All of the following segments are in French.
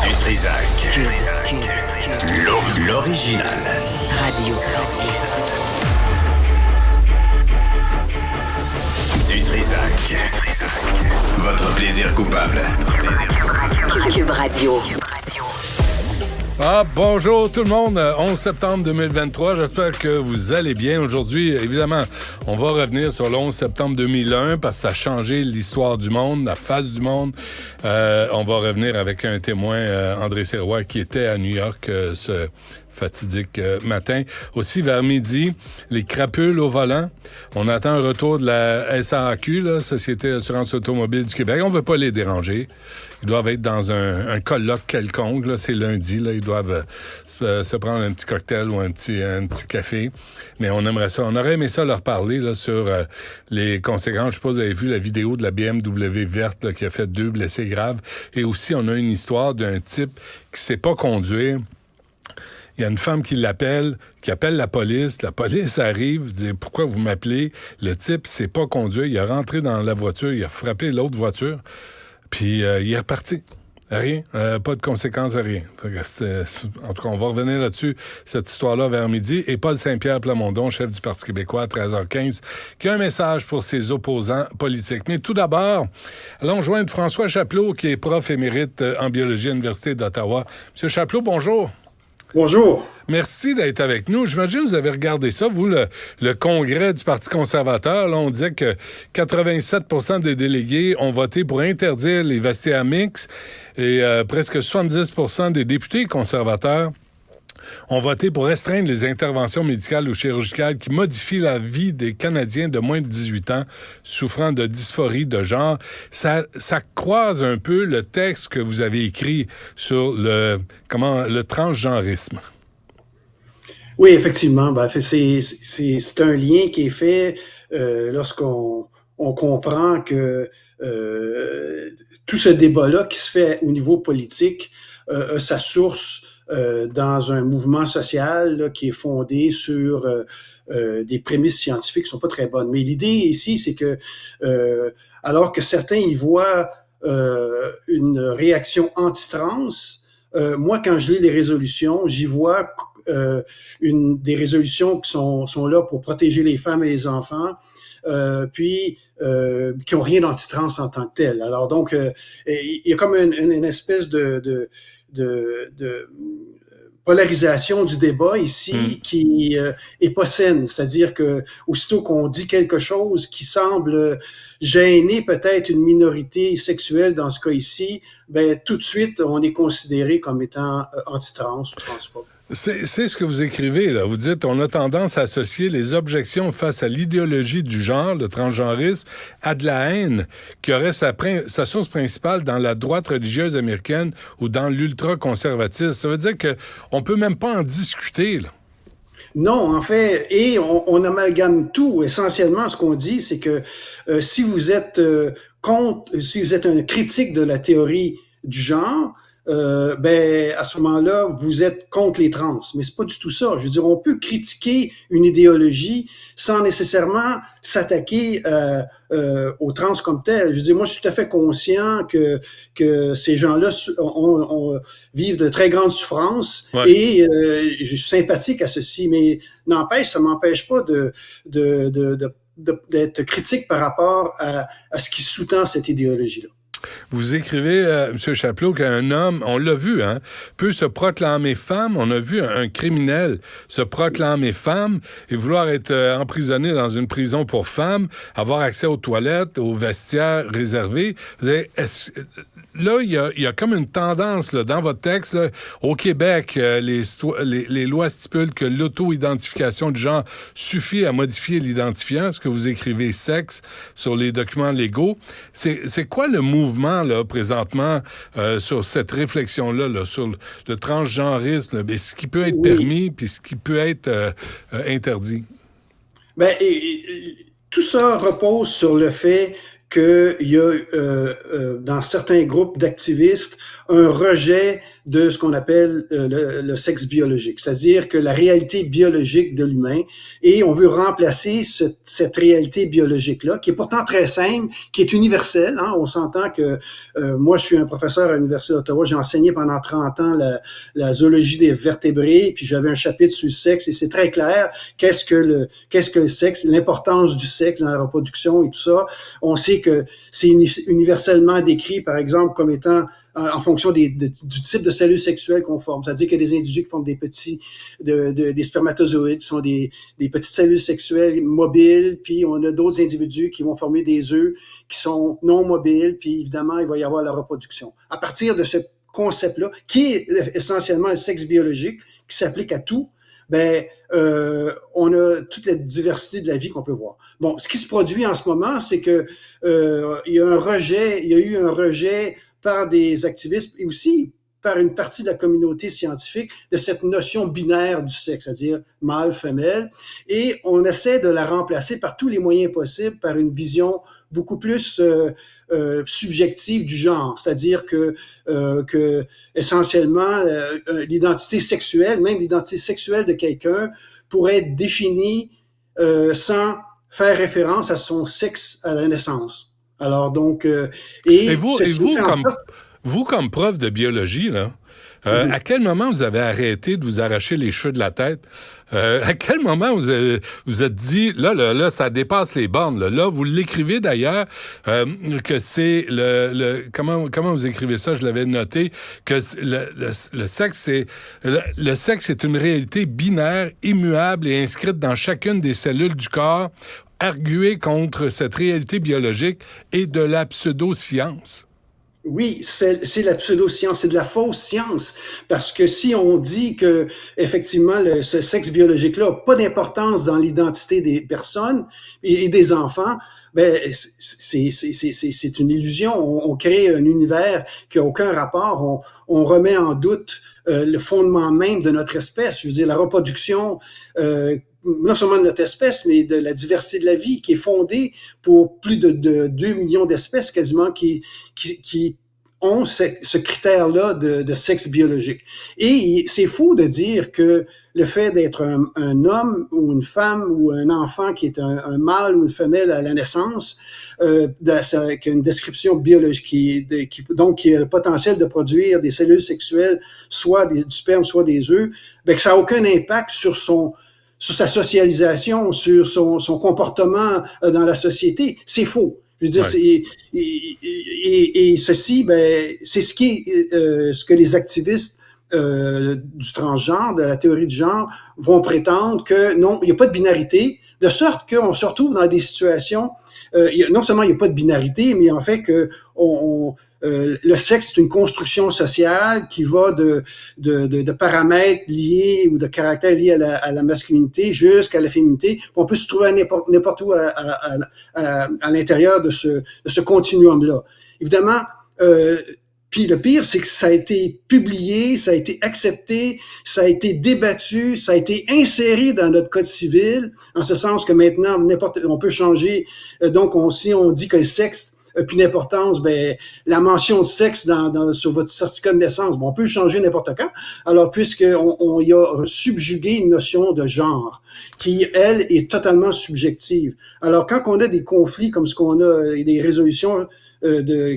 Du Trizac. L'original. Radio. Du Trizac. Votre plaisir coupable. Cube Radio. Bonjour tout le monde, 11 septembre 2023, j'espère que vous allez bien. Aujourd'hui, évidemment, on va revenir sur le 11 septembre 2001 parce que ça a changé l'histoire du monde, la face du monde. On va revenir avec un témoin, André Sirois, qui était à New York ce fatidique matin. Aussi, vers midi, les crapules au volant. On attend un retour de la SAAQ, la Société d'assurance automobile du Québec. On ne veut pas les déranger. Ils doivent être dans un colloque quelconque. Là, c'est lundi. Là, ils doivent se prendre un petit cocktail ou un petit café. Mais on aimerait ça. On aurait aimé ça leur parler là, sur les conséquences. Je sais pas si vous avez vu la vidéo de la BMW verte là, qui a fait 2 blessés graves. Et aussi, on a une histoire d'un type qui sait pas conduire. Il y a une femme qui appelle la police. La police arrive, dit « Pourquoi vous m'appelez? » Le type sait pas conduire. Il est rentré dans la voiture, il a frappé l'autre voiture, puis il est reparti. Rien. Pas de conséquences à rien. En tout cas, on va revenir là-dessus, cette histoire-là, vers midi. Et Paul Saint-Pierre Plamondon, chef du Parti québécois, à 13h15, qui a un message pour ses opposants politiques. Mais tout d'abord, allons joindre François Chapleau, qui est prof émérite en biologie à l'Université d'Ottawa. Monsieur Chapleau, bonjour. Bonjour. Merci d'être avec nous. J'imagine que vous avez regardé ça, vous, le congrès du Parti conservateur. Là, on disait que 87% des délégués ont voté pour interdire les vestiaires mixtes et presque 70% des députés conservateurs ont voté pour restreindre les interventions médicales ou chirurgicales qui modifient la vie des Canadiens de moins de 18 ans souffrant de dysphorie de genre. Ça croise un peu le texte que vous avez écrit sur le transgenrisme. Oui, effectivement. C'est un lien qui est fait lorsqu'on comprend que tout ce débat-là qui se fait au niveau politique a sa source dans un mouvement social là, qui est fondé sur des prémices scientifiques qui sont pas très bonnes. Mais l'idée ici, c'est que alors que certains y voient une réaction anti-trans, moi, quand je lis les résolutions, j'y vois des résolutions qui sont là pour protéger les femmes et les enfants, puis qui ont rien d'anti-trans en tant que tel. Alors donc, il y a comme une espèce de polarisation du débat ici qui est pas saine. C'est-à-dire que aussitôt qu'on dit quelque chose qui semble gêner peut-être une minorité sexuelle dans ce cas ici, ben tout de suite on est considéré comme étant anti-trans ou transphobe. C'est ce que vous écrivez, là. Vous dites, on a tendance à associer les objections face à l'idéologie du genre, le transgenrisme, à de la haine qui aurait sa source principale dans la droite religieuse américaine ou dans l'ultra-conservatisme. Ça veut dire qu'on peut même pas en discuter, là. Non, en fait, et on amalgame tout. Essentiellement, ce qu'on dit, c'est que si vous êtes si vous êtes un critique de la théorie du genre, à ce moment-là, vous êtes contre les trans. Mais c'est pas du tout ça. Je veux dire, on peut critiquer une idéologie sans nécessairement s'attaquer aux trans comme tel. Je veux dire, moi, je suis tout à fait conscient que ces gens-là vivent de très grandes souffrances, ouais. Et je suis sympathique à ceci, mais ça m'empêche pas d'être critique par rapport à ce qui sous-tend cette idéologie-là. Vous écrivez, M. Chapleau, qu'un homme, on l'a vu, peut se proclamer femme. On a vu un criminel se proclamer femme et vouloir être emprisonné dans une prison pour femmes, avoir accès aux toilettes, aux vestiaires réservés. Là, il y a comme une tendance là, dans votre texte. Là, au Québec, les lois stipulent que l'auto-identification du genre suffit à modifier l'identifiant, ce que vous écrivez sexe sur les documents légaux. C'est quoi le mouvement là, présentement sur cette réflexion-là, là, sur le transgenrisme, là, ce qui peut être permis puis ce qui peut être interdit? Tout ça repose sur le fait qu'il y a dans certains groupes d'activistes un rejet de ce qu'on appelle le sexe biologique, c'est-à-dire que la réalité biologique de l'humain, et on veut remplacer cette réalité biologique-là, qui est pourtant très simple, qui est universelle. Hein. On s'entend que moi, je suis un professeur à l'Université d'Ottawa, j'ai enseigné pendant 30 ans la zoologie des vertébrés, puis j'avais un chapitre sur le sexe, et c'est très clair, qu'est-ce que le sexe, l'importance du sexe dans la reproduction et tout ça. On sait que c'est universellement décrit, par exemple, comme étant en fonction du type de cellules sexuelles qu'on forme. C'est-à-dire qu'il y a des individus qui forment des spermatozoïdes, qui sont des petites cellules sexuelles mobiles, puis on a d'autres individus qui vont former des œufs qui sont non mobiles, puis évidemment, il va y avoir la reproduction. À partir de ce concept-là, qui est essentiellement un sexe biologique, qui s'applique à tout, on a toute la diversité de la vie qu'on peut voir. Bon, ce qui se produit en ce moment, c'est que il y a eu un rejet par des activistes et aussi par une partie de la communauté scientifique de cette notion binaire du sexe, c'est-à-dire mâle, femelle, et on essaie de la remplacer par tous les moyens possibles par une vision beaucoup plus subjective du genre, c'est-à-dire que essentiellement l'identité sexuelle, même l'identité sexuelle de quelqu'un pourrait être définie sans faire référence à son sexe à la naissance. Alors donc, vous comme prof de biologie là. À quel moment vous avez arrêté de vous arracher les cheveux de la tête? À quel moment vous êtes dit, là, ça dépasse les bornes. Là, vous l'écrivez d'ailleurs, que c'est comment vous écrivez ça? Je l'avais noté, que le sexe, le sexe est une réalité binaire, immuable et inscrite dans chacune des cellules du corps, arguer contre cette réalité biologique et de la pseudo-science. Oui, c'est la pseudo-science, c'est de la fausse science, parce que si on dit que effectivement ce sexe biologique-là n'a pas d'importance dans l'identité des personnes et des enfants, c'est une illusion. On crée un univers qui n'a aucun rapport. On remet en doute le fondement même de notre espèce. Je veux dire, la reproduction, non seulement de notre espèce, mais de la diversité de la vie, qui est fondée pour plus de 2 millions d'espèces quasiment qui ont ce critère-là de sexe biologique. Et c'est faux de dire que le fait d'être un homme ou une femme ou un enfant qui est un mâle ou une femelle à la naissance, qui a une description biologique, qui a le potentiel de produire des cellules sexuelles, soit du sperme, soit des œufs, que ça n'a aucun impact sur sa socialisation, sur son comportement dans la société. C'est faux. Je veux dire, ouais. Et ceci, c'est ce que les activistes du transgenre, de la théorie du genre, vont prétendre que non, il n'y a pas de binarité, de sorte qu'on se retrouve dans des situations, non seulement il n'y a pas de binarité, mais en fait que le sexe, c'est une construction sociale qui va de paramètres liés ou de caractères liés à la masculinité jusqu'à la féminité. On peut se trouver n'importe où à l'intérieur de ce continuum-là. Évidemment, puis le pire, c'est que ça a été publié, ça a été accepté, ça a été débattu, ça a été inséré dans notre code civil, en ce sens que maintenant, on peut changer. Donc, si on dit que le sexe plus d'importance, la mention de sexe sur votre certificat de naissance, on peut changer n'importe quand. Alors, puisqu'on y a subjugué une notion de genre qui, elle, est totalement subjective. Alors, quand on a des conflits comme ce qu'on a et des résolutions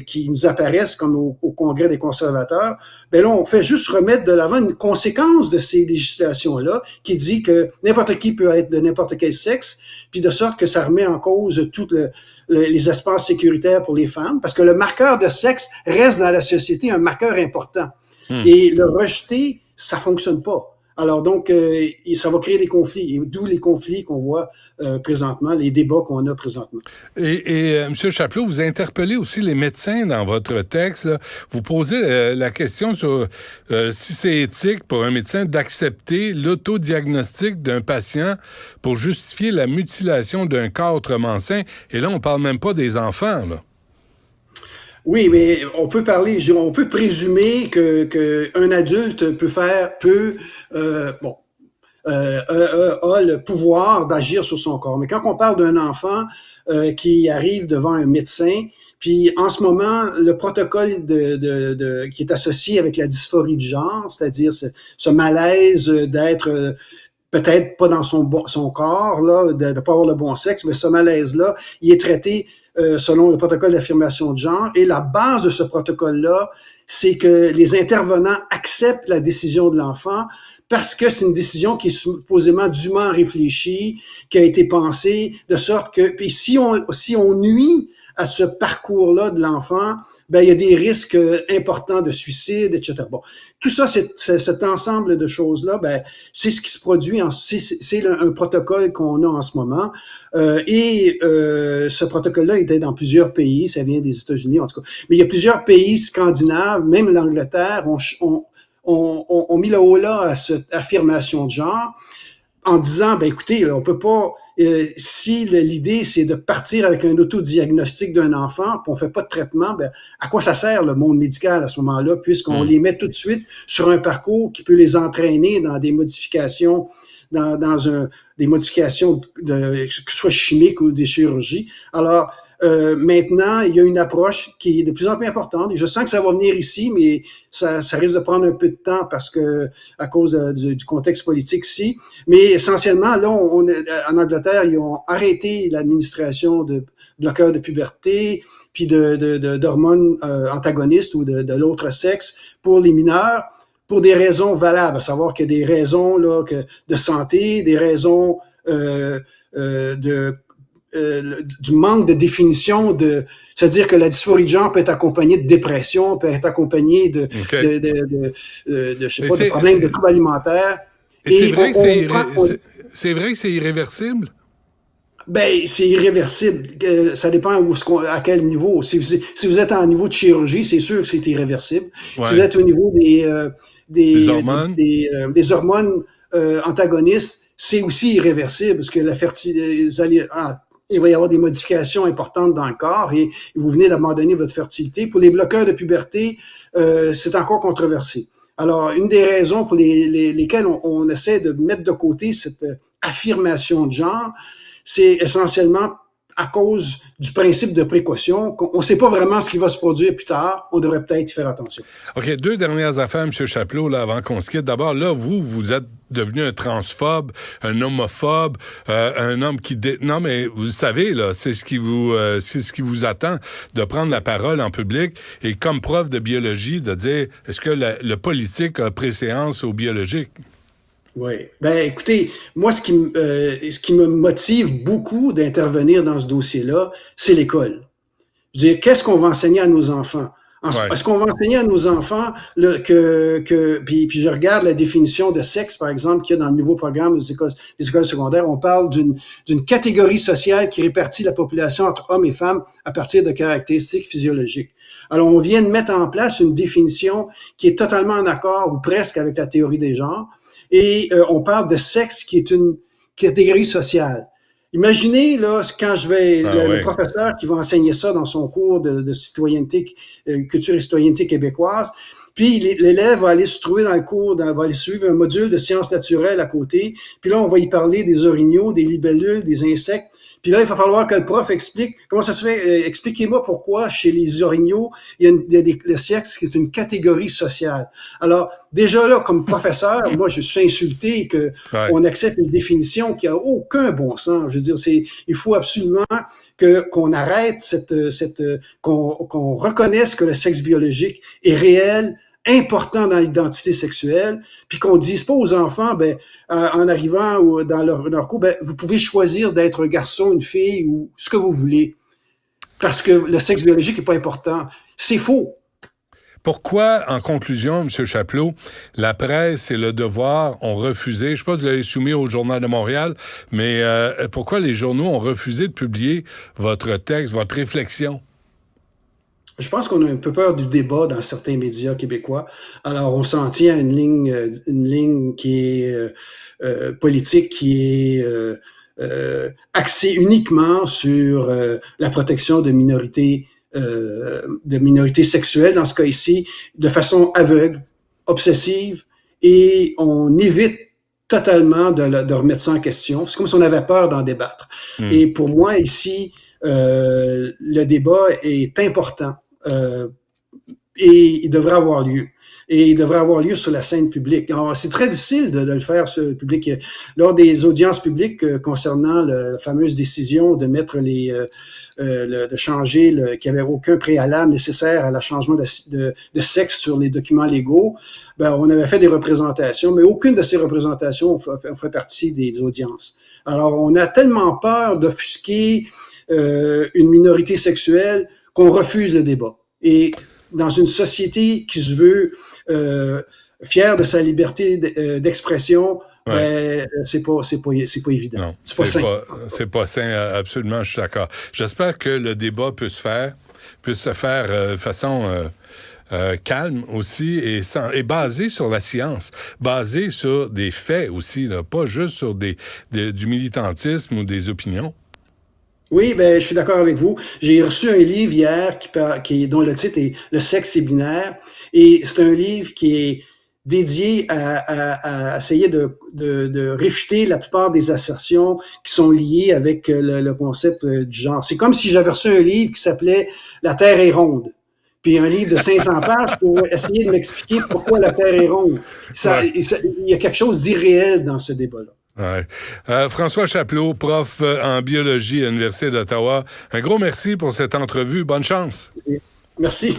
qui nous apparaissent comme au Congrès des conservateurs, là, on fait juste remettre de l'avant une conséquence de ces législations-là qui dit que n'importe qui peut être de n'importe quel sexe, puis de sorte que ça remet en cause tous les espaces sécuritaires pour les femmes, parce que le marqueur de sexe reste dans la société un marqueur important. Et le rejeter, ça fonctionne pas. Alors donc, ça va créer des conflits, et d'où les conflits qu'on voit présentement, les débats qu'on a présentement. Et M. Chapleau, vous interpellez aussi les médecins dans votre texte. Là. Vous posez la question sur si c'est éthique pour un médecin d'accepter l'autodiagnostic d'un patient pour justifier la mutilation d'un corps autrement sain. Et là, on parle même pas des enfants, là. Oui, mais on peut présumer que un adulte a le pouvoir d'agir sur son corps. Mais quand on parle d'un enfant qui arrive devant un médecin, Puis en ce moment, le protocole qui est associé avec la dysphorie de genre, c'est-à-dire ce malaise d'être peut-être pas dans son corps, là, de pas avoir le bon sexe, mais ce malaise-là, il est traité selon le protocole d'affirmation de genre. Et la base de ce protocole-là, c'est que les intervenants acceptent la décision de l'enfant parce que c'est une décision qui est supposément dûment réfléchie, qui a été pensée, de sorte que, puis si on nuit à ce parcours-là de l'enfant, ben il y a des risques importants de suicide, etc. Bon, tout ça, cet ensemble de choses-là, ben c'est ce qui se produit, c'est un protocole qu'on a en ce moment, et ce protocole-là était dans plusieurs pays, ça vient des États-Unis en tout cas, mais il y a plusieurs pays scandinaves, même l'Angleterre, ont mis le haut-là à cette affirmation de genre, en disant, ben écoutez, là, on peut pas, si l'idée c'est de partir avec un autodiagnostic d'un enfant, puis on fait pas de traitement, ben à quoi ça sert le monde médical à ce moment-là, puisqu'on les met tout de suite sur un parcours qui peut les entraîner dans des modifications, des modifications que ce soit chimiques ou des chirurgies. Alors, maintenant, il y a une approche qui est de plus en plus importante. Et je sens que ça va venir ici, mais ça risque de prendre un peu de temps parce que à cause du contexte politique ici. Mais essentiellement, là, en Angleterre, ils ont arrêté l'administration de bloqueurs de puberté, puis d'hormones antagonistes ou de l'autre sexe pour les mineurs, pour des raisons valables, à savoir qu'il y a des raisons là de santé, des raisons du manque de définition c'est-à-dire que la dysphorie de genre peut être accompagnée de dépression, peut être accompagnée de problèmes de troubles alimentaires. Et c'est vrai que c'est irréversible? Ben, c'est irréversible. Ça dépend à quel niveau. Si vous êtes à un niveau de chirurgie, c'est sûr que c'est irréversible. Ouais. Si vous êtes au niveau des hormones antagonistes, c'est aussi irréversible parce que la fertilité, il va y avoir des modifications importantes dans le corps et vous venez d'abandonner votre fertilité. Pour les bloqueurs de puberté, c'est encore controversé. Alors, une des raisons pour lesquelles on essaie de mettre de côté cette affirmation de genre, c'est essentiellement à cause du principe de précaution. On ne sait pas vraiment ce qui va se produire plus tard. On devrait peut-être y faire attention. OK, 2 dernières affaires, M. Chapelot, là, avant qu'on se quitte. D'abord, là, vous êtes devenu un transphobe, un homophobe, un homme qui... Non, mais vous savez, là, c'est ce qui vous attend, de prendre la parole en public et comme prof de biologie, de dire, est-ce que le politique a préséance au biologique? Oui. Ben, écoutez, moi, ce qui me motive beaucoup d'intervenir dans ce dossier-là, c'est l'école. Je veux dire, qu'est-ce qu'on va enseigner à nos enfants? Est-ce qu'on va enseigner à nos enfants puis je regarde la définition de sexe, par exemple, qu'il y a dans le nouveau programme des écoles secondaires, on parle d'une catégorie sociale qui répartit la population entre hommes et femmes à partir de caractéristiques physiologiques. Alors, on vient de mettre en place une définition qui est totalement en accord ou presque avec la théorie des genres. Et on parle de sexe qui est une catégorie sociale. Imaginez, là, quand le professeur qui va enseigner ça dans son cours de citoyenneté, culture et citoyenneté québécoise, puis l'élève va aller se trouver dans le cours, va aller suivre un module de sciences naturelles à côté, puis là, on va y parler des orignaux, des libellules, des insectes. Puis là, il va falloir que le prof explique comment ça se fait. Expliquez-moi pourquoi chez les orignaux, il y a le sexe qui est une catégorie sociale. Alors, déjà là, comme professeur, moi, je suis insulté qu'on accepte une définition qui a aucun bon sens. Je veux dire, il faut absolument qu'on arrête qu'on reconnaisse que le sexe biologique est réel, important dans l'identité sexuelle, puis qu'on dise pas aux enfants, en arrivant dans leur cours, vous pouvez choisir d'être un garçon, une fille ou ce que vous voulez, parce que le sexe biologique est pas important. C'est faux. Pourquoi, en conclusion, M. Chapelot, la presse et le Devoir ont refusé, je sais pas si vous l'avez soumis au Journal de Montréal, mais pourquoi les journaux ont refusé de publier votre texte, votre réflexion? Je pense qu'on a un peu peur du débat dans certains médias québécois. Alors, on s'en tient à une ligne qui est politique, qui est axée uniquement sur la protection de minorités sexuelles, dans ce cas ici, de façon aveugle, obsessive, et on évite totalement de remettre ça en question. C'est comme si on avait peur d'en débattre. Et pour moi, ici, le débat est important et il devrait avoir lieu. Et il devrait avoir lieu sur la scène publique. Alors, c'est très difficile de le faire sur le public. Lors des audiences publiques concernant la fameuse décision de mettre de changer, qu'il n'y avait aucun préalable nécessaire à la changement de sexe sur les documents légaux, ben, on avait fait des représentations, mais aucune de ces représentations fait partie des audiences. Alors, on a tellement peur d'offusquer une minorité sexuelle qu'on refuse le débat. Et dans une société qui se veut fière de sa liberté d'expression, ben, c'est pas évident. Non, c'est pas sain. C'est pas sain, absolument, je suis d'accord. J'espère que le débat peut se faire de façon calme aussi et basé sur la science, basé sur des faits aussi, là, pas juste sur du militantisme ou des opinions. Oui, ben, je suis d'accord avec vous. J'ai reçu un livre hier dont le titre est « Le sexe est binaire ». Et c'est un livre qui est dédié à essayer de réfuter la plupart des assertions qui sont liées avec le concept du genre. C'est comme si j'avais reçu un livre qui s'appelait « La Terre est ronde ». Puis un livre de 500 pages pour essayer de m'expliquer pourquoi la Terre est ronde. Il y a quelque chose d'irréel dans ce débat-là. Ouais. François Chapelot, prof en biologie à l'Université d'Ottawa, un gros merci pour cette entrevue. Bonne chance. Merci.